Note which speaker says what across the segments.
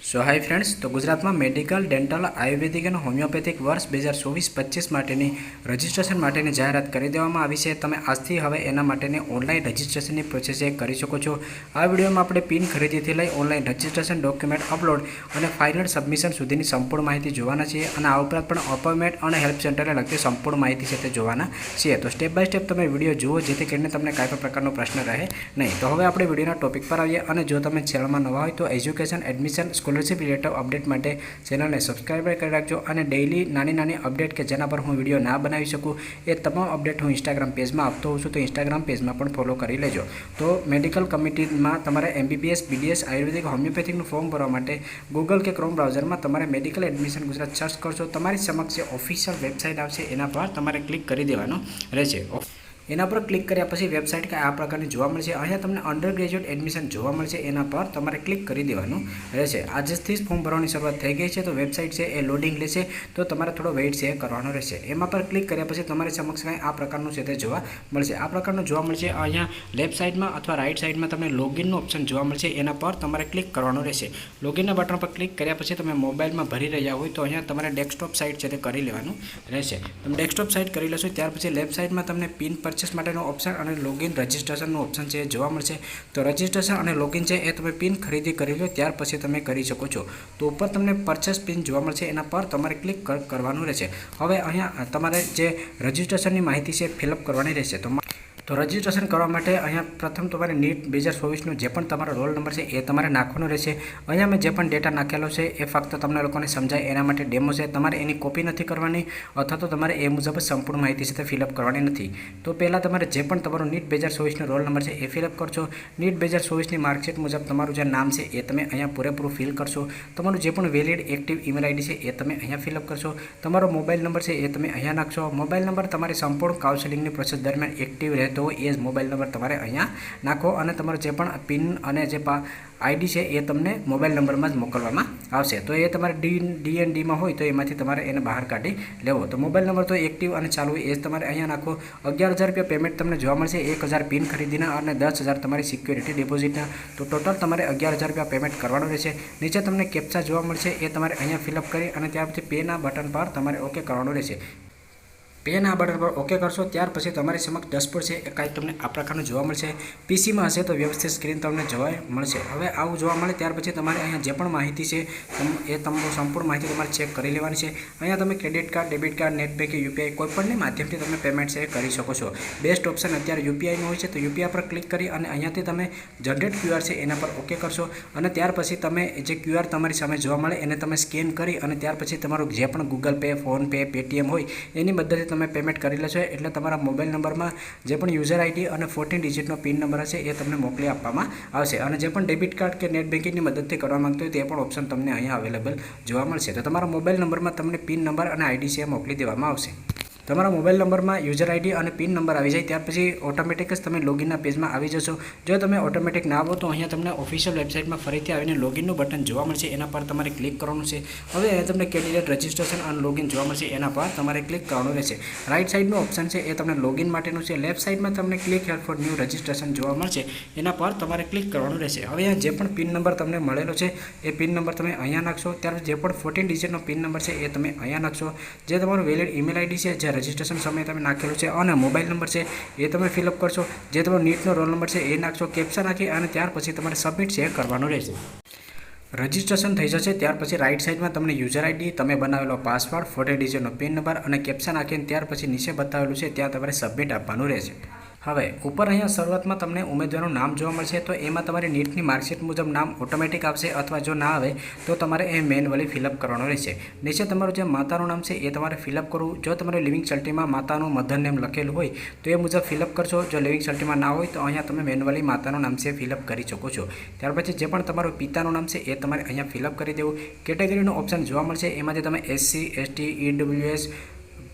Speaker 1: સો hi friends, તો ગુજરાતમાં medical, dental, આયુર્વેદિક અને હોમિયોપેથિક વર્ષ 2024-25 માટેની રજિસ્ટ્રેશન માટેની જાહેરાત કરી દેવામાં આવી છે. તમે આજથી હવે એના માટેની ઓનલાઈન રજિસ્ટ્રેશનની પ્રોસેસ કરી શકો છો. આ વિડીયોમાં આપણે પિન ખરીદીથી લઈ ઓનલાઈન રજિસ્ટ્રેશન, ડોક્યુમેન્ટ અપલોડ અને ફાઇનલ સબમિશન સુધીની સંપૂર્ણ માહિતી જોવાના છીએ અને આ ઉપરાંત પણ અપોઇન્ટમેન્ટ અને હેલ્પ સેન્ટરને લગતી સંપૂર્ણ માહિતી છે તે જોવાના છીએ. તો સ્ટેપ બાય સ્ટેપ તમે વિડીયો જુઓ જેથી કરીને તમને કાંઈ પણ પ્રકારનો પ્રશ્ન રહે નહીં. તો હવે આપણે વિડીયોના ટોપિક પર આવીએ અને જો તમે ચેનલમાં નવા હોય તો education, admission, scholarship related update માટે ચેનલને સબસ્ક્રાઈબ કરી રાખજો અને ડેઇલી નાની અપડેટ કે જેના પર હું વિડીયો ના બનાવી શકું એ તમામ અપડેટ હું ઇન્સ્ટાગ્રામ પેજમાં આપતો હોઉં છું, તો ઇન્સ્ટાગ્રામ પેજમાં પણ ફોલો કરી લેજો. તો મેડિકલ કમિટીમાં તમારે MBBS, BDS, આયુર્વેદિક, હોમિયોપેથિકનું ફોર્મ ભરવા માટે ગૂગલ કે ક્રોમ બ્રાઉઝરમાં તમારે મેડિકલ એડમિશન ગુજરાત સર્ચ કરશો. તમારી સમક્ષ ઓફિશિયલ વેબસાઇટ આવશે, એના પર તમારે ક્લિક કરી દેવાનું રહેશે. એના પર ક્લિક કર્યા પછી વેબસાઇટ આ પ્રકારની જોવા મળશે. અહીંયા તમને અંડર ગ્રેજ્યુએટ એડમિશન જોવા મળશે, એના પર તમારે ક્લિક કરી દેવાનું રહેશે. આજથી જ ફોર્મ ભરવાની શરૂઆત થઈ ગઈ છે, તો વેબસાઇટ છે એ લોડિંગ લેશે, તો તમારે થોડો વેઇટ છે કરવાનો રહેશે. એમાં પર ક્લિક કર્યા પછી તમારી સમક્ષ કંઈ આ પ્રકારનું છે તે જોવા મળશે. આ પ્રકારનું જોવા મળશે. અહીંયા લેફ્ટ સાઇડમાં અથવા રાઇટ સાઇડમાં તમને લોગિનનું ઓપ્શન જોવા મળશે, એના પર તમારે ક્લિક કરવાનું રહેશે. લોગિનના બટન પર ક્લિક કર્યા પછી તમે મોબાઈલમાં ભરી રહ્યા હોય તો અહીંયા તમારે ડેસ્કટોપ સાઇટ છે તે કરી લેવાનું રહેશે. તમે ડેસ્કટોપ સાઇટ કરી લેશો ત્યાર પછી લેફ્ટ સાઇડમાં તમને પિન પરચેસ માટેનો ઓપ્શન અને લોગિન રજિસ્ટ્રેશનનું ઓપ્શન છે એ જોવા મળશે. તો રજિસ્ટ્રેશન અને લોગિન છે એ તમે પિન ખરીદી કરી લો ત્યાર પછી તમે કરી શકો છો. તો ઉપર તમને પરચેસ પિન જોવા મળશે, એના પર તમારે ક્લિક કરવાનું રહેશે. હવે અહીંયા તમારે જે રજિસ્ટ્રેશનની માહિતી છે ફિલઅપ કરવાની રહેશે. તો રજિસ્ટ્રેશન કરવા માટે અહીંયા પ્રથમ તમારે NEET 2024નો જે પણ તમારો રોલ નંબર છે એ તમારે નાખવાનો રહેશે. અહીંયા મેં જે પણ ડેટા નાખેલો છે એ ફક્ત તમને લોકોને સમજાય એના માટે ડેમો છે. તમારે એની કોપી નથી કરવાની અથવા તો તમારે એ મુજબ સંપૂર્ણ માહિતી છે તે ફિલઅપ કરવાની નથી. તો પહેલાં તમારે જે પણ તમારો NEET 2024નો રોલ નંબર છે એ ફિલઅપ કરશો. NEET 2024ની માર્કશીટ મુજબ તમારું જે નામ છે એ તમે અહીંયા પૂરેપૂરું ફિલ કરશો. તમારું જે પણ વેલિડ એક્ટિવ ઈમેલ આઈડી છે એ તમે અહીંયા ફિલઅપ કરશો. તમારો મોબાઈલ નંબર છે એ તમે અહીંયા નાખશો. મોબાઈલ નંબર તમારી સંપૂર્ણ કાઉન્સેલિંગની પ્રોસેસ દરમિયાન એક્ટિવ રહેતો હોય એ જ મોબાઈલ નંબર તમારે અહીંયા નાખો અને તમારો જે પણ પિન અને જે આઈડી છે એ તમને મોબાઈલ નંબરમાં જ મોકલવામાં આવશે. તો એ તમારે DNDમાં હોય તો એમાંથી તમારે એને બહાર કાઢી લેવો. તો મોબાઈલ નંબર તો એક્ટિવ અને ચાલુ હોય એ જ તમારે અહીંયા નાખો. 11,000 રૂપિયા પેમેન્ટ તમને જોવા મળશે, 1,000 પિન ખરીદીના અને 10,000 તમારી સિક્યોરિટી ડિપોઝિટના. તો ટોટલ તમારે 11,000 રૂપિયા પેમેન્ટ કરવાનું રહેશે. નીચે તમને કેપ્ચા જોવા મળશે એ તમારે અહીંયા ફિલઅપ કરી અને ત્યાર પછી પેના બટન પર તમારે ઓકે કરવાનું રહેશે. પેના બટન પર ઓકે કરશો ત્યાર પછી તમારી સમક્ષ ડેશબોર્ડ છે એ કાંઈક તમને આ પ્રકારનું જોવા મળશે. પીસીમાં હશે તો વ્યવસ્થિત સ્ક્રીન તમને જોવા મળશે. હવે આવું જોવા મળે ત્યાર પછી તમારે અહીંયા જે પણ માહિતી છે એ તમને સંપૂર્ણ માહિતી તમારે ચેક કરી લેવાની છે. અહીંયા તમે credit card, debit card, net banking, UPI કોઈપણની માધ્યમથી તમે પેમેન્ટ છે કરી શકો છો. બેસ્ટ ઓપ્શન અત્યારે UPIમાં હોય છે, તો UPI પર ક્લિક કરી અને અહીંયાથી તમે જનરેટ QR છે એના પર ઓકે કરશો અને ત્યાર પછી તમે જે QR તમારી સામે જોવા મળે એને તમે સ્કેન કરી અને ત્યાર પછી તમારું જે પણ Google Pay, ફોનપે, પેટીએમ હોય એની મદદથી તમે પેમેન્ટ કરી લેશો. એટલે તમારા મોબાઈલ નંબરમાં જે પણ યુઝર આઈડી અને 14 ડિજિટનો પિન નંબર હશે એ તમને મોકલી આપવામાં આવશે. અને જે પણ ડેબિટ કાર્ડ કે નેટ બેન્કિંગની મદદથી કરવા માંગતો હોય તે પણ ઓપ્શન તમને અહીંયા અવેલેબલ જોવા મળશે. તો તમારા મોબાઈલ નંબરમાં તમને પિન નંબર અને આઈડી છે મોકલી દેવામાં આવશે. તમારા મોબાઈલ નંબરમાં યુઝર આઈડી અને પિન નંબર આવી જાય ત્યાર પછી ઓટોમેટિક જ તમે લોગિનના પેજમાં આવી જશો. જો તમે ઓટોમેટિક ના આવો તો અહીંયા તમને ઓફિશિયલ વેબસાઇટમાં ફરીથી આવીને લોગિનનું બટન જોવા મળશે, એના પર તમારે ક્લિક કરવાનું છે. હવે અહીંયા તમને કેન્ડિડેટ રજિસ્ટ્રેશન અને લોગિન જોવા મળશે, એના પર તમારે ક્લિક કરવાનું રહેશે. રાઇટ સાઇડનું ઓપ્શન છે એ તમને લોગિન માટેનું છે. લેફ્ટ સાઇડમાં તમને click hair for new registration જોવા મળશે, એના પર તમારે ક્લિક કરવાનું રહેશે. હવે અહીંયા જે પણ પિન નંબર તમને મળેલો છે એ પિન નંબર તમે અહીંયા નાખશો. ત્યાર જે પણ 14 ડિજિટનો પિન નંબર છે એ તમે અહીંયા નાખશો. જે તમારું વેલિડ ઈમેલ આઈડી છે જે રજિસ્ટ્રેશન સમયે તમે નાખેલું છે અને મોબાઈલ નંબર છે એ તમે ફિલઅપ કરશો. જે તમારો NEETનો રોલ નંબર છે એ નાખશો, કેપ્ચા નાખી અને ત્યાર પછી તમારે સબમિટ છે કરવાનું રહેશે. રજિસ્ટ્રેશન થઈ જશે ત્યાર પછી રાઇટ સાઇડમાં તમને યુઝર આઈડી, તમે બનાવેલો પાસવર્ડ, 14 ડિજિટનો પિન નંબર અને કેપ્ચા નાખીને ત્યાર પછી નીચે બતાવેલું છે ત્યાં તમારે સબમિટ આપવાનું રહેશે. હવે ઉપર અહીંયા શરૂઆતમાં તમને ઉમેદવારનું નામ જોવા મળશે, તો એમાં તમારી NEETની માર્કશીટ મુજબ નામ ઓટોમેટિક આવશે અથવા જો ના આવે તો તમારે એ મેન્યુઅલી ફિલઅપ કરવાનું રહેશે. નીચે તમારું જે માતાનું નામ છે એ તમારે ફિલઅપ કરવું. જો તમારે લિવિંગ સર્ટિમાં માતાનું મધર નેમ લખેલું હોય તો એ મુજબ ફિલઅપ કરશો. જો લિવિંગ સર્ટિમાં ના હોય તો અહીંયા તમે મેન્યુઅલી માતાનું નામ છે ફિલઅપ કરી શકો છો. ત્યાર પછી જે પણ તમારું પિતાનું નામ છે એ તમારે અહીંયા ફિલઅપ કરી દેવું. કેટેગરીનું ઓપ્શન જોવા મળશે, એમાંથી તમે SC, ST, EWS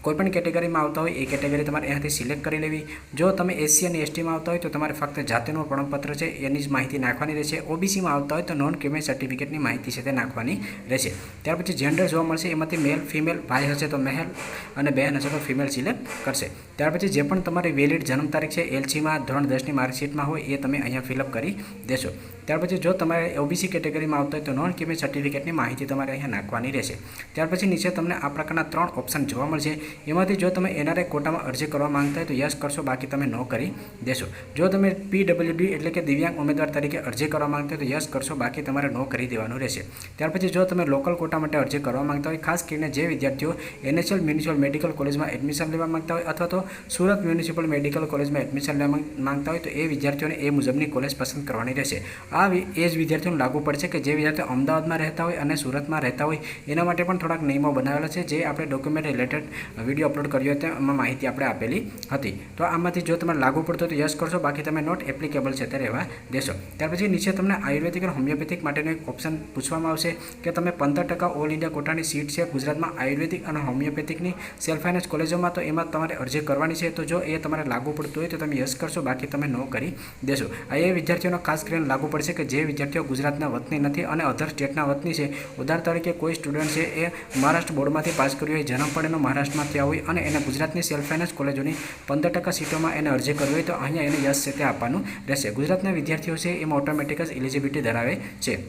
Speaker 1: કોઈપણ કેટેગરીમાં આવતા હોય એ કેટેગરી તમારે અહીંયાથી સિલેક્ટ કરી લેવી. જો તમે SC અને STમાં આવતા હોય તો તમારે ફક્ત જાતિનું પ્રમાણપત્ર છે એની જ માહિતી નાખવાની રહેશે. OBCમાં આવતા હોય તો નોન ક્રિમિનલ સર્ટિફિકેટની માહિતી છે તે નાખવાની રહેશે. ત્યાર પછી જેન્ડર જોવા મળશે, એમાંથી મેલ, ફિમેલ, ભાઈ હશે તો મેલ અને બહેન હશે તો ફિમેલ સિલેક્ટ કરશે. ત્યાર પછી જે પણ તમારી વેલિડ જન્મ તારીખ છે LCમાં ધોરણ 10ની માર્કશીટમાં હોય એ તમે અહીંયા ફિલઅપ કરી દેશો. ત્યાર પછી જો તમારે ઓબીસી કેટેગરીમાં આવતા હોય તો નોન ક્રિમિનલ સર્ટિફિકેટની માહિતી તમારે અહીંયા નાખવાની રહેશે। ત્યાર પછી નીચે તમને આ પ્રકારના 3 ઓપ્શન જોવા મળશે। એમાંથી જો તમે એનઆરઆઈ કોટામાં અરજી કરવા માંગતા હોય તો યસ કરશો, બાકી તમે નો કરી દેશો। જો તમે પીડબ્લ્યુડી એટલે કે દિવ્યાંગ ઉમેદવાર તરીકે અરજી કરવા માંગતા હોય તો યસ કરશો, બાકી તમારે નો કરી દેવાનું રહેશે। ત્યાર પછી જો તમે લોકલ કોટા માટે અરજી કરવા માંગતા હોય, ખાસ કરીને જે વિદ્યાર્થીઓ એનએસએલ મ્યુનિસિપલ મેડિકલ કોલેજમાં એડમિશન લેવા માંગતા હોય અથવા તો સુરત મ્યુનિસિપલ મેડિકલ કોલેજમાં એડમિશન લેવા માંગતા હોય તો એ વિદ્યાર્થીઓને એ મુજબની કોલેજ પસંદ કરવાની રહેશે। આ એ જ વિદ્યાર્થીઓને લાગુ પડશે કે જે વિદ્યાર્થીઓ અમદાવાદમાં રહેતા હોય અને સુરતમાં રહેતા હોય, એના માટે પણ થોડાક નિયમો બનાવેલા છે, જે આપણે ડોક્યુમેન્ટ રિલેટેડ વિડીયો અપલોડ કર્યો હતો એમાં માહિતી આપણે આપેલી હતી। તો આમાંથી જો તમારે લાગુ પડતો તો યસ કરશો, બાકી તમે નોટ એપ્લિકેબલ છે તે રહેવા દેશો। ત્યાર પછી નીચે તમને આયુર્વેદિક અને હોમિયોપેથિક માટેનો એક ઓપ્શન પૂછવામાં આવશે કે તમે 15% ઓલ ઇન્ડિયા કોટાની સીટ છે ગુજરાતમાં આયુર્વેદિક અને હોમિયોપેથિકની સેલ્ફ ફાઇનાન્સ કોલેજોમાં, તો એમાં તમારે અરજી કરવાની છે। તો જો એ તમારે લાગુ પડતું હોય તો તમે યસ કરશો, બાકી તમે નો કરી દેશો। આ એ વિદ્યાર્થીઓનો ખાસ કરીને લાગુ પડશે કે જે વિદ્યાર્થીઓ ગુજરાતના વતની નથી અને અધર સ્ટેટના વતની છે। ઉદાહરણ તરીકે કોઈ સ્ટુડન્ટ છે એ મહારાષ્ટ્ર બોર્ડમાંથી પાસ કર્યું હોય, જન્મ પણ એનો મહારાષ્ટ્રમાં થયા હોય અને એને ગુજરાતની સેલ્ફ ફાઇનાન્સ કોલેજોની 15% સીટોમાં એને અરજી કરવી હોય તો અહીંયા એને યસ છે તે આપવાનું રહેશે। ગુજરાતના વિદ્યાર્થીઓ છે એમાં ઓટોમેટિક જ એલિજિબિલિટી ધરાવે છે।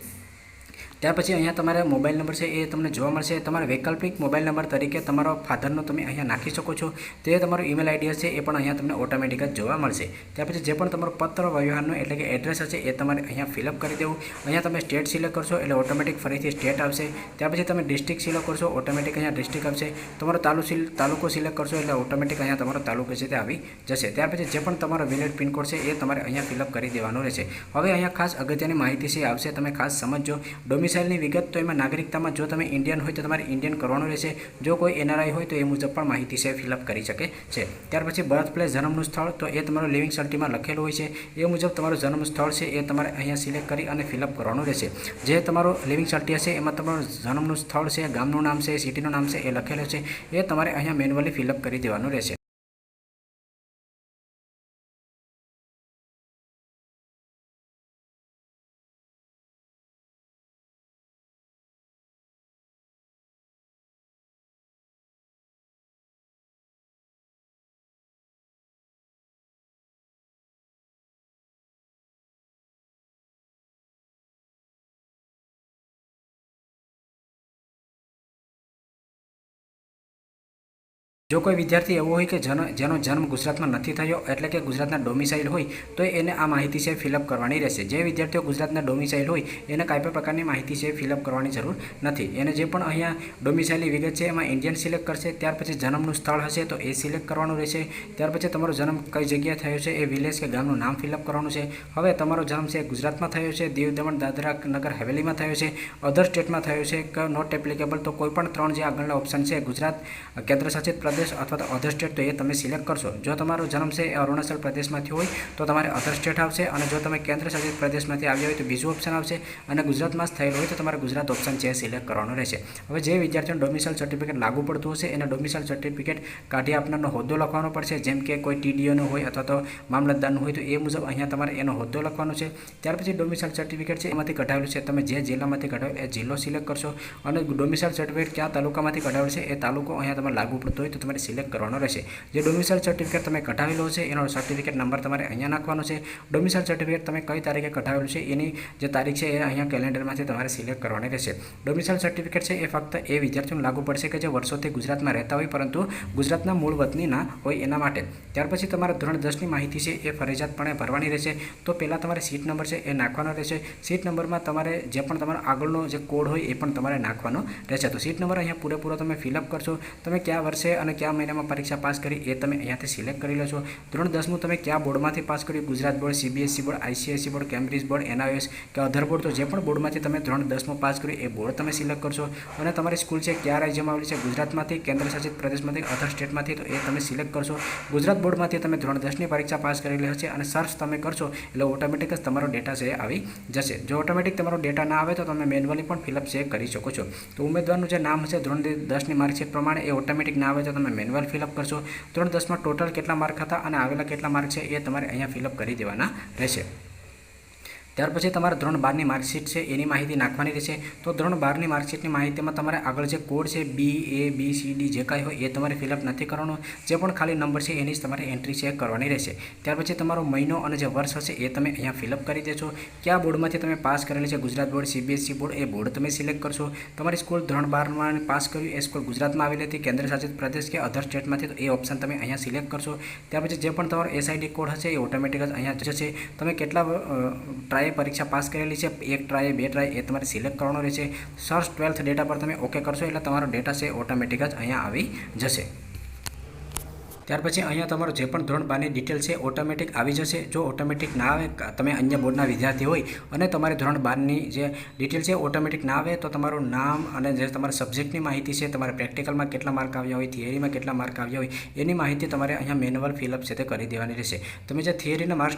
Speaker 1: ત્યાર પછી અહીંયા તમારે મોબાઈલ નંબર છે એ તમને જોવા મળશે। તમારે વૈકલ્પિક મોબાઈલ નંબર તરીકે તમારો ફાધરનો તમે અહીંયા નાખી શકો છો। તે તમારો ઈમેલ આઈડી હશે એ પણ અહીંયા તમને ઓટોમેટિક જ જોવા મળશે। ત્યાર પછી જે પણ તમારો પત્ર વ્યવહારનો એટલે કે એડ્રેસ હશે એ તમારે અહીંયા ફિલઅપ કરી દેવું। અહીંયા તમે સ્ટેટ સિલેક્ટ કરશો એટલે ઓટોમેટિક ફરીથી સ્ટેટ આવશે। ત્યાર પછી તમે ડિસ્ટ્રિક્ટ સિલેક્ટ કરશો, ઓટોમેટિક અહીંયા ડિસ્ટ્રિક્ટ આવશે। તમારો તાલુકો સિલેક્ટ કરશો એટલે ઓટોમેટિક અહીંયા તમારો તાલુકો છે તે આવી જશે। ત્યાર પછી જે પણ તમારો વેલિડ પિનકોડ છે એ તમારે અહીંયા ફિલઅપ કરી દેવાનો રહેશે। હવે અહીંયા ખાસ અગત્યની માહિતી છે આવશે, તમે ખાસ સમજો। ડોમિસાઇલની વિગત તો એમાં નાગરિકતામાં જો તમે ઇન્ડિયન હોય તો તમારે ઇન્ડિયન કરવાનું રહેશે। જો કોઈ એનઆરઆઈ હોય તો એ મુજબ પણ માહિતી છે ફિલઅપ કરી શકે છે। ત્યાર પછી બર્થ પ્લેસ જન્મનું સ્થળ તો એ તમારું લિવિંગ સર્ટિમાં લખેલું હોય છે, એ મુજબ તમારું જન્મ સ્થળ છે એ તમારે અહીંયા સિલેક્ટ કરી અને ફિલઅપ કરવાનું રહેશે। જે તમારું લિવિંગ સર્ટી હશે એમાં તમારું જન્મનું સ્થળ છે, ગામનું નામ છે, સિટીનું નામ છે એ લખેલું છે, એ તમારે અહીંયા મેન્યુઅલી ફિલઅપ કરી દેવાનું રહેશે। જો કોઈ વિદ્યાર્થી એવો હોય કે જેનો જન્મ ગુજરાતમાં નથી થયો એટલે કે ગુજરાતના ડોમિસાઇલ હોય તો એને આ માહિતી છે ફિલઅપ કરવાની રહેશે। જે વિદ્યાર્થીઓ ગુજરાતના ડોમિસાઇલ હોય એને કાંઈ પણ પ્રકારની માહિતી છે ફિલઅપ કરવાની જરૂર નથી। એને જે પણ અહીંયા ડોમિસાઇલની વિગત છે એમાં ઇન્ડિયન સિલેક્ટ કરશે। ત્યાર પછી જન્મનું સ્થળ હશે તો એ સિલેક્ટ કરવાનું રહેશે। ત્યાર પછી તમારો જન્મ કઈ જગ્યાએ થયો છે એ વિલેજ કે ગામનું નામ ફિલઅપ કરવાનું છે। હવે તમારો જન્મ છે ગુજરાતમાં થયો છે, દીવ દમણ દાદરા નગર હવેલીમાં થયો છે, અધર સ્ટેટમાં થયો છે કે નોટ એપ્લિકેબલ, તો કોઈ પણ 3 જે આગળના ઓપ્શન છે ગુજરાત, કેન્દ્રશાસિત પ્રદેશ અથવા તો અધર સ્ટેટ, તો એ તમે સિલેક્ટ કરશો। જો તમારો જન્મ છે એ અરુણાચલ પ્રદેશમાંથી હોય તો તમારે અધર સ્ટેટ આવશે, અને જો તમે કેન્દ્ર શાસિત પ્રદેશમાંથી આવ્યા હોય તો બીજું ઓપ્શન આવશે, અને ગુજરાતમાં જ થયેલું હોય તો તમારે ગુજરાત ઓપ્શન છે સિલેક્ટ કરવાનો રહેશે। હવે જે વિદ્યાર્થીઓને ડોમિસાઇલ સર્ટિફિકેટ લાગુ પડતું હશે એને ડોમિસાઇલ સર્ટિફિકેટ કાઢી આપનારનો હોદ્દો લખવાનો પડશે, જેમ કે કોઈ ટીડીઓનો હોય અથવા તો મામલતદારનું હોય તો એ મુજબ અહીંયા તમારે એનો હોદ્દો લખવાનો છે। ત્યાર પછી ડોમિસાઇલ સર્ટિફિકેટ છે એમાંથી કઢાવેલું છે, તમે જે જિલ્લામાંથી કઢાવેલું એ જિલ્લો સિલેક્ટ કરશો, અને ડોમિસાઇલ સર્ટિફિકેટ કયા તાલુકામાંથી કઢાવેલું છે એ તાલુકો અહીંયા તમારે લાગુ પડતો હોય તો તમારે સિલેક્ટ કરવાનો રહેશે। જે ડોમિસાઇલ સર્ટિફિકેટ તમે કઢાવેલો છે એનો સર્ટિફિકેટ નંબર તમારે અહીંયા નાખવાનો છે। ડોમિસાઇલ સર્ટિફિકેટ તમે કઈ તારીખે કઢાવેલું છે એની જે તારીખ છે એ અહીંયા કેલેન્ડરમાંથી તમારે સિલેક્ટ કરવાની રહેશે। ડોમિસાઇલ સર્ટિફિકેટ છે એ ફક્ત એ વિદ્યાર્થીઓને લાગુ પડશે કે જે વર્ષોથી ગુજરાતમાં રહેતા હોય પરંતુ ગુજરાતના મૂળ વતની ના હોય એના માટે। ત્યાર પછી તમારે ધોરણ 10ની માહિતી છે એ ફરજિયાતપણે ભરવાની રહેશે। તો પહેલાં તમારે સીટ નંબર છે એ નાખવાનો રહેશે। સીટ નંબરમાં તમારે જે પણ તમારો આગળનો જે કોડ હોય એ પણ તમારે નાખવાનો રહેશે। તો સીટ નંબર અહીંયા પૂરેપૂરો તમે ફિલઅપ કરશો। તમે કયા વર્ષે અને કયા મહિનામાં પરીક્ષા પાસ કરી એ તમે અહીંયાથી સિલેક્ટ કરી લો છો। ધોરણ 10નું તમે કયા બોર્ડમાંથી પાસ કર્યું, Gujarat board, CBSE board, ICSE board, Cambridge board, NIS કે અધર બોર્ડ, તો જે પણ બોર્ડમાંથી તમે ધોરણ 10માં પાસ કર્યું એ બોર્ડ તમે સિલેક્ટ કરશો। અને તમારી સ્કૂલ છે કયા રાજ્યમાં આવેલી છે, ગુજરાતમાંથી, કેન્દ્રશાસિત પ્રદેશમાંથી, અધર સ્ટેટમાંથી, તો એ તમે સિલેક્ટ કરશો। ગુજરાત બોર્ડમાંથી તમે ધોરણ 10ની પરીક્ષા પાસ કરેલી હશે અને સર્ચ તમે કરશો એટલે ઓટોમેટિક જ તમારો ડેટા છે આવી જશે। જો ઓટોમેટિક તમારો ડેટા ના આવે તો તમે મેન્યુઅલી પણ ફિલઅપ છે કરી શકો છો। તો ઉમેદવારનું જે નામ હશે ધોરણ 10ની માર્કશીટ પ્રમાણે એ ઓટોમેટિક ના આવે તો તમે મેન્યુઅલ ફિલઅપ કરશો। ધોરણ 10માં ટોટલ કેટલા માર્ક હતા અને આવેલા કેટલા માર્ક છે એ તમારે અહીંયા ફિલઅપ કરી દેવાના રહેશે। ત્યાર પછી તમારે ધોરણ 12ની માર્કશીટ છે એની માહિતી નાખવાની રહેશે। તો ધોરણ 12ની માર્કશીટની માહિતીમાં તમારે આગળ જે કોડ છે BABCD જે કાંઈ હોય એ તમારે ફિલઅપ નથી કરવાનો, જે પણ ખાલી નંબર છે એની જ તમારે એન્ટ્રી છે કરવાની રહેશે। ત્યાર પછી તમારો મહિનો અને જે વર્ષ હશે એ તમે અહીંયા ફિલઅપ કરી દેશો। કયા બોર્ડમાંથી તમે પાસ કરેલી છે, ગુજરાત બોર્ડ, CBSE બોર્ડ, એ બોર્ડ તમે સિલેક્ટ કરશો। તમારી સ્કૂલ ધોરણ 12માં પાસ કર્યું એ સ્કૂલ ગુજરાતમાં આવેલી હતી, કેન્દ્ર શાસિત પ્રદેશ કે અધર સ્ટેટમાંથી, તો એ ઓપ્શન તમે અહીંયા સિલેક્ટ કરશો। ત્યાર પછી જે પણ તમારો SID કોડ હશે એ ઓટોમેટિક જ અહીંયા જશે। તમે કેટલા ટ્રાય પરીક્ષા પાસ કરેલી છે, 1 ટ્રાય 2 ટ્રાય, એ તમારે સિલેક્ટ કરવાનો રહેશે। સર્ચ 12th ડેટા પર તમે ઓકે કરશો એટલે તમારો ડેટા છે ઓટોમેટિક જ અહીંયા આવી જશે। ત્યાર પછી અહીંયા તમારો જે પણ ધોરણ 12ની ડિટેલ છે ઓટોમેટિક આવી જશે। જો ઓટોમેટિક ના આવે, તમે અન્ય બોર્ડના વિદ્યાર્થી હોય અને તમારી ધોરણ 12ની જે ડિટેલ છે ઓટોમેટિક ના આવે, તો તમારું નામ અને જે તમારા સબ્જેક્ટની માહિતી છે, તમારે પ્રેક્ટિકલમાં કેટલા માર્ક આવ્યા હોય, થિયરીમાં કેટલા માર્ક આવ્યા હોય, એની માહિતી તમારે અહીંયા મેન્યુઅલ ફિલઅપ છે તે કરી દેવાની રહેશે। તમે જે થિયરીના માર્ક્સ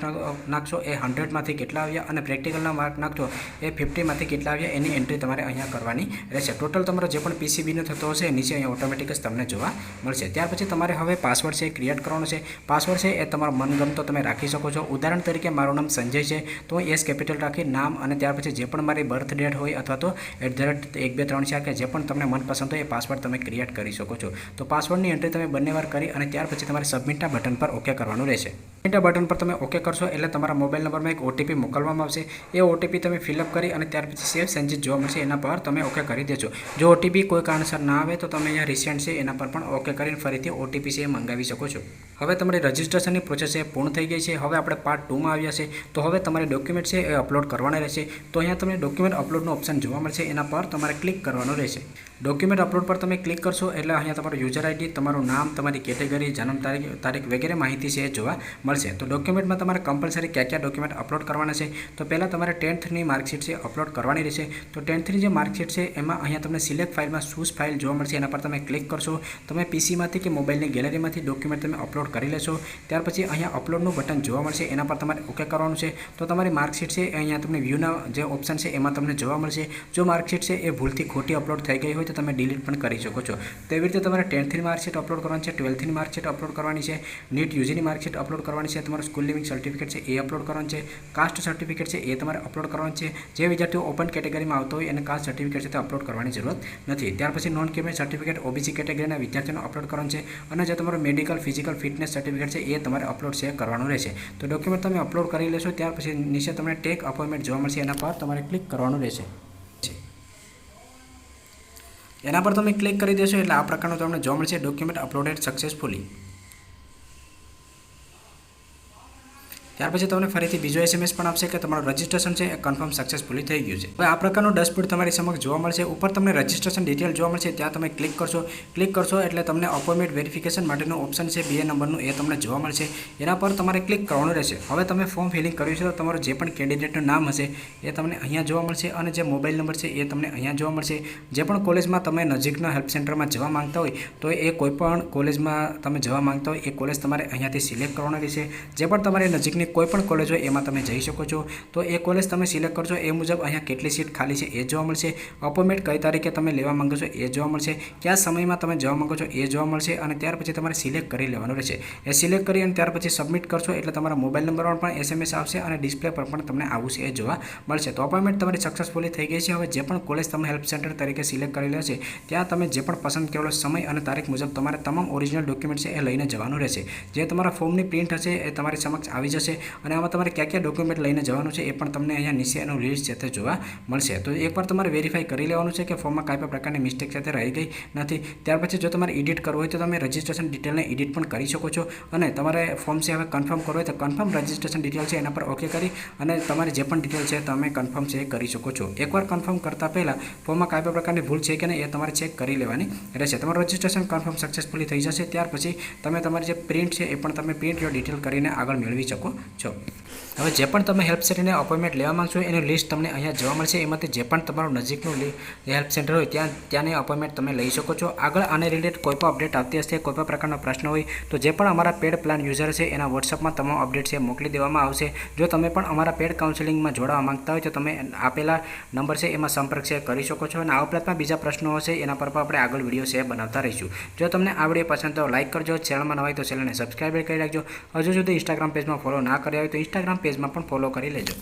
Speaker 1: નાખશો એ 100માંથી કેટલા આવ્યા અને પ્રેક્ટિકલના માર્ક નાખશો એ 50માંથી કેટલા આવ્યા, એની એન્ટ્રી તમારે અહીંયા કરવાની રહેશે। ટોટલ તમારો જે પણ PCBનો થતો હશે નીચે અહીંયા ઓટોમેટિક જ તમને જોવા મળશે। ત્યાર પછી તમારે હવે પાસવર્ડ છે ક્રિએટ કરવાનો છે। પાસવર્ડ છે એ તમારો મનગમતો તમે રાખી શકો છો। ઉદાહરણ તરીકે મારું નામ સંજય છે તો S કેપિટલ રાખી નામ અને ત્યાર પછી જે પણ મારી બર્થ ડેટ હોય અથવા તો @ 1 2 3 4 કે જે પણ તમને મનપસંદ હોય એ પાસવર્ડ તમે ક્રિએટ કરી શકો છો। તો પાસવર્ડની એન્ટ્રી તમે બંને વાર કરી અને ત્યાર પછી તમારે સબમિટના બટન પર ઓકે કરવાનું રહેશે। સબમિટના બટન પર તમે ઓકે કરશો એટલે તમારા મોબાઈલ નંબરમાં એક OTP મોકલવામાં આવશે। એ OTP તમે ફિલઅપ કરી અને ત્યાર પછી સેવ ચેન્જીસ જોવા મળશે, એના પર તમે ઓકે કરી દેજો। જો OTP કોઈ કારણસર ના આવે તો તમે અહીંયા રિસેન્ટ છે એના પર પણ ઓકે કરીને ફરીથી OTP છે એ મંગાવી શકો છો। હવે તમારી રજિસ્ટ્રેશનની પ્રોસેસ છે પૂર્ણ થઈ ગઈ છે। હવે આપણે પાર્ટ 2માં આવ્યા છે। તો હવે તમારે ડોક્યુમેન્ટ છે એ અપલોડ કરવાના રહેશે। તો અહીંયા તમને ડોક્યુમેન્ટ અપલોડનો ઓપ્શન જોવા મળશે, એના પર તમારે ક્લિક કરવાનું રહેશે। ડોક્યુમેન્ટ અપલોડ પર તમે ક્લિક કરશો એટલે અહીંયા તમારું યુઝર ID, તમારું નામ, તમારી કેટેગરી, જન્મ તારીખ વગેરે માહિતી છે એ જોવા મળશે। તો ડોક્યુમેન્ટમાં તમારે કમ્પલસરી કયા ડોક્યુમેન્ટ અપલોડ કરવાના છે, તો પહેલાં તમારે 10thની માર્કશીટ છે અપલોડ કરવાની રહેશે। તો 10thની જે માર્કશીટ છે એમાં અહીંયા તમને સિલેક્ટ ફાઇલમાં ચૂઝ ફાઇલ જોવા મળશે, એના પર તમે ક્લિક કરશો। તમે PCમાંથી કે મોબાઈલની ગેલેરીમાંથી ડોક્યુમેન્ટ તમે અપલોડ કરી લેશો। ત્યાર પછી અહીંયા અપલોડનું બટન જોવા મળશે, એના પર તમારે ઓકે કરવાનું છે। તો તમારી માર્કશીટ છે અહીંયા તમને વ્યૂના જે ઓપ્શન છે એમાં તમને જોવા મળશે। જો માર્કશીટ છે એ ભૂલથી ખોટી અપલોડ થઈ ગઈ હોય તો તમે ડિલીટ પણ કરી શકો છો। તેવી રીતે તમારે 10thની માર્કશીટ અપલોડ કરવાની છે, 12thની માર્કશીટ અપલોડ કરવાની છે, NEET UGની માર્કશીટ અપલોડ કરવાની છે, તમારું સ્કૂલ લિવિંગ સર્ટિફિકેટ છે એ અપલોડ કરવાનું છે, કાસ્ટ સર્ટિફિકેટ છે એ તમારે અપલોડ કરવાનું છે। જે વિદ્યાર્થીઓ ઓપન કેટેગરીમાં આવતો હોય એને કાસ્ટ સર્ટિફિકેટ છે તે અપલોડ કરવાની જરૂરત નથી। ત્યાર પછી નોન ક્રિમિનલ સર્ટિફિકેટ OBC કેટેગરીના વિદ્યાર્થીઓને અપલોડ કરવાનું છે અને જે તમારું મેડિકલ ફિઝિકલ ફિટનેસ સર્ટિફિકેટ છે એ તમારે અપલોડ છે કરવાનું રહેશે। તો ડોક્યુમેન્ટ તમે અપલોડ કરી લેશો ત્યાર પછી નીચે તમને ટેક અપોઇન્ટમેન્ટ જોવા મળશે, એના પર તમારે ક્લિક કરવાનું રહેશે। એના પર તમે ક્લિક કરી દેશો એટલે આ પ્રકારનું તમને જોવા મળશે ડોક્યુમેન્ટ અપલોડેડ સક્સેસફુલી। ત્યાર પછી તમને ફરીથી બીજો SMS પણ આપશે કે તમારું રજિસ્ટ્રેશન છે એ કન્ફર્મ સક્સેસફુલી થઈ ગયું છે। હવે આ પ્રકારનો ડેશબોર્ડ તમારી સમક્ષ જોવા મળશે। ઉપર તમને રજિસ્ટ્રેશન ડિટેલ જોવા મળશે, ત્યાં તમે ક્લિક કરશો એટલે તમને અપોઇન્ટમેન્ટ વેરિફિકેશન માટેનું ઓપ્શન છે 2 નંબરનું એ તમને જોવા મળશે, એના પર તમારે ક્લિક કરવાનું રહેશે। હવે તમે ફોર્મ ફિલિંગ કર્યું છે તો તમારું જે પણ કેન્ડિડેટનું નામ હશે એ તમને અહીંયા જોવા મળશે અને જે મોબાઈલ નંબર છે એ તમને અહીંયા જોવા મળશે। જે પણ કોલેજમાં તમે નજીકના હેલ્પ સેન્ટરમાં જવા માંગતા હોય તો એ કોઈ પણ કોલેજમાં તમે જવા માંગતા હોય એ કોલેજ તમારે અહીંયાથી સિલેક્ટ કરવાની રહેશે। જે પણ તમારી નજીકની કોઈ પણ કોલેજ હોય એમાં તમે જઈ શકો છો। તો એ કોલેજ તમે સિલેક્ટ કરશો એ મુજબ અહીંયા કેટલી સીટ ખાલી છે એ જોવા મળશે, અપોઇન્ટમેન્ટ કઈ તારીખે તમે લેવા માંગો છો એ જોવા મળશે, કયા સમયમાં તમે જવા માંગો છો એ જોવા મળશે અને ત્યાર પછી તમારે સિલેક્ટ કરી લેવાનું રહેશે। એ સિલેક્ટ કરી અને ત્યાર પછી સબમિટ કરશો એટલે તમારા મોબાઈલ નંબર પર પણ SMS આવશે અને ડિસ્પ્લે પર પણ તમને આવું છે એ જોવા મળશે। તો અપોઇન્ટમેન્ટ તમારી સક્સેસફુલી થઈ ગઈ છે। હવે જે પણ કોલેજ તમે હેલ્પ સેન્ટર તરીકે સિલેક્ટ કરી લેશે ત્યાં તમે જે પણ પસંદ કરેલો સમય અને તારીખ મુજબ તમારે તમામ ઓરિજિનલ ડોક્યુમેન્ટ છે એ લઈને જવાનું રહેશે। જે તમારા ફોર્મની પ્રિન્ટ હશે એ તમારી સમક્ષ આવી જશે અને આમાં તમારે કયા ડોક્યુમેન્ટ લઈને જવાનું છે એ પણ તમને અહીંયા નીચે એનું લિસ્ટ છે તે જોવા મળશે। તો એકવાર તમારે વેરીફાઈ કરી લેવાનું છે કે ફોર્મમાં કાંઈ પણ પ્રકારની મિસ્ટેક છે તે રહી ગઈ નથી। ત્યાર પછી જો તમારે એડિટ કરવું હોય તો તમે રજિસ્ટ્રેશન ડિટેલને એડિટ પણ કરી શકો છો અને તમારે ફોર્મ છે હવે કન્ફર્મ કરવું હોય તો કન્ફર્મ રજિસ્ટ્રેશન ડિટેલ છે એના પર ઓકે કરી અને તમારે જે પણ ડિટેલ છે તમે કન્ફર્મ છે કરી શકો છો। એકવાર કન્ફર્મ કરતાં પહેલાં ફોર્મમાં કાંઈ પણ પ્રકારની ભૂલ છે કે નહીં એ તમારે ચેક કરી લેવાની રહેશે। તમારું રજિસ્ટ્રેશન કન્ફર્મ સક્સેસફુલી થઈ જશે ત્યાર પછી તમે તમારી જે પ્રિન્ટ છે એ પણ તમે પ્રિન્ટ ડિટેલ કરીને આગળ મેળવી શકો છો। હવે જે પણ તમે હેલ્પ સેન્ટરને અપોઇન્ટમેન્ટ લેવા માંગશો એનું લિસ્ટ તમને અહીંયા જોવા મળશે। એમાંથી જે પણ તમારું નજીકનું હેલ્પ સેન્ટર હોય ત્યાંની અપોઇન્ટમેન્ટ તમે લઈ શકો છો। આગળ આને રિલેટેડ કોઈ પણ અપડેટ આવતી હશે, કોઈ પણ પ્રકારનો પ્રશ્ન હોય તો જે પણ અમારા પેડ પ્લાન યુઝર છે એના વોટ્સઅપમાં તમામ અપડેટ છે મોકલી દેવામાં આવશે। જો તમે પણ અમારા પેડ કાઉન્સેલિંગમાં જોડાવા માંગતા હોય તો તમે આપેલા નંબર છે એમાં સંપર્ક છે કરી શકો છો અને આ ઉપરાંતમાં બીજા પ્રશ્નો હશે એના પર પણ આપણે આગળ વિડીયો છે બનાવતા રહીશું। જો તમને આ વિડીયો પસંદ તો લાઇક કરજો, ચેનલમાં નવા હોય તો ચેનલને સબસ્ક્રાઈબ કરી રાખજો। હજુ સુધી ઇન્સ્ટાગ્રામ પેજમાં ફોલો ના કર્યા હોય તો ઇન્સ્ટાગ્રામ પેજમાં પણ ફોલો કરી લેજો।